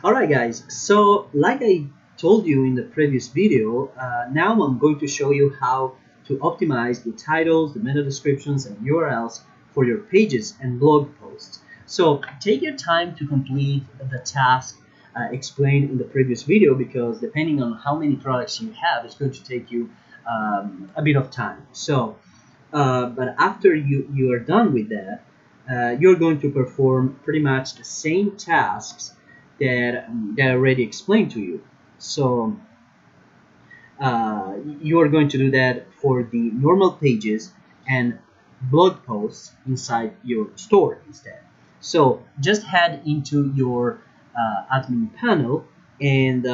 Alright guys, so like I told you in the previous video, now I'm going to show you how to optimize the titles, the meta descriptions and URLs for your pages and blog posts. So take your time to complete the task explained in the previous video, because depending on how many products you have, it's going to take you a bit of time. So but after you are done with that, you're going to perform pretty much the same tasks that I already explained to you. So you are going to do that for the normal pages and blog posts inside your store instead. So just head into your admin panel and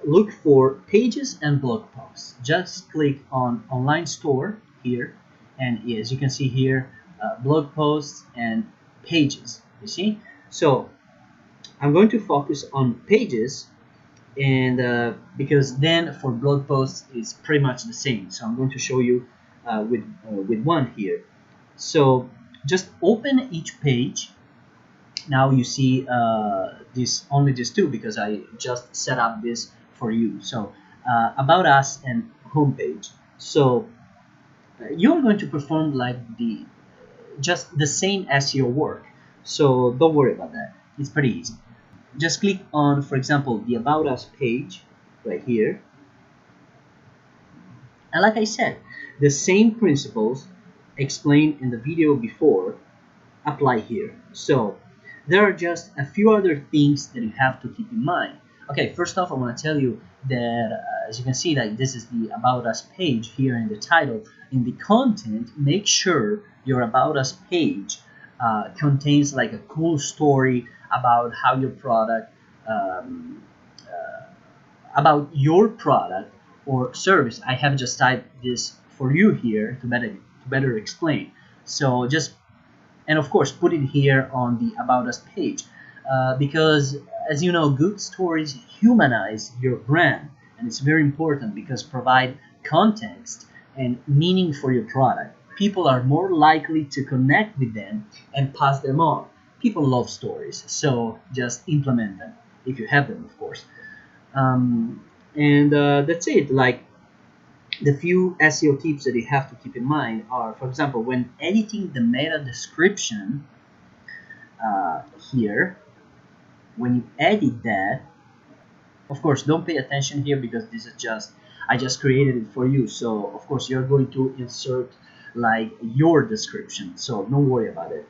look for pages and blog posts. Just click on online store here, and as you can see here, blog posts and pages, you see. So I'm going to focus on pages, and because then for blog posts it's pretty much the same. So I'm going to show you with one here. So just open each page. Now you see only these two, because I just set up this for you. So about us and homepage. So you're going to perform like just the same SEO work. So don't worry about that. It's pretty easy. Just click on, for example, the About Us page right here. And like I said, the same principles explained in the video before apply here. So there are just a few other things that you have to keep in mind. Okay, first off, I want to tell you that as you can see, that this is the About Us page here in the title. In the content, make sure your About Us page contains like a cool story about how your product, about your product or service. I have just typed this for you here to better explain. So just, and of course, put it here on the About Us page, because as you know, good stories humanize your brand, and it's very important because provide context and meaning for your product. People are more likely to connect with them and pass them on. People love stories, so just implement them if you have them, of course. That's it. Like, the few SEO tips that you have to keep in mind are, for example, when editing the meta description here, when you edit that, of course, don't pay attention here because this is just, I just created it for you. So of course you're going to insert like your description, so don't worry about it.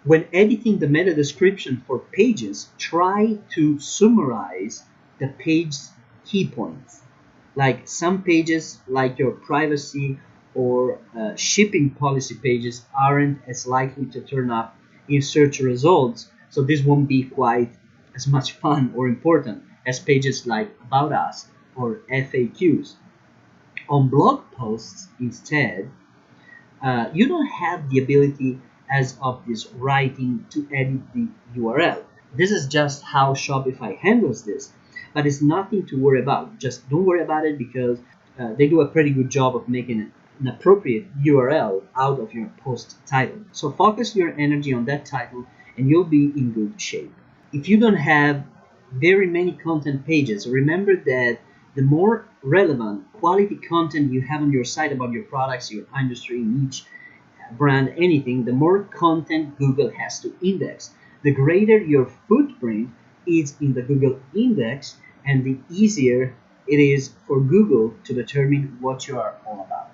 When editing the meta description for pages, try to summarize the page's key points. Like some pages, like your privacy or shipping policy pages, aren't as likely to turn up in search results, so this won't be quite as much fun or important as pages like About Us or FAQs. On blog posts instead, you don't have the ability as of this writing to edit the URL. This is just how Shopify handles this, but it's nothing to worry about. Just don't worry about it, because they do a pretty good job of making an appropriate URL out of your post title. So focus your energy on that title and you'll be in good shape. If you don't have very many content pages, remember that the more relevant quality content you have on your site about your products, your industry, niche, brand, anything, the more content Google has to index. The greater your footprint is in the Google index, and the easier it is for Google to determine what you are all about.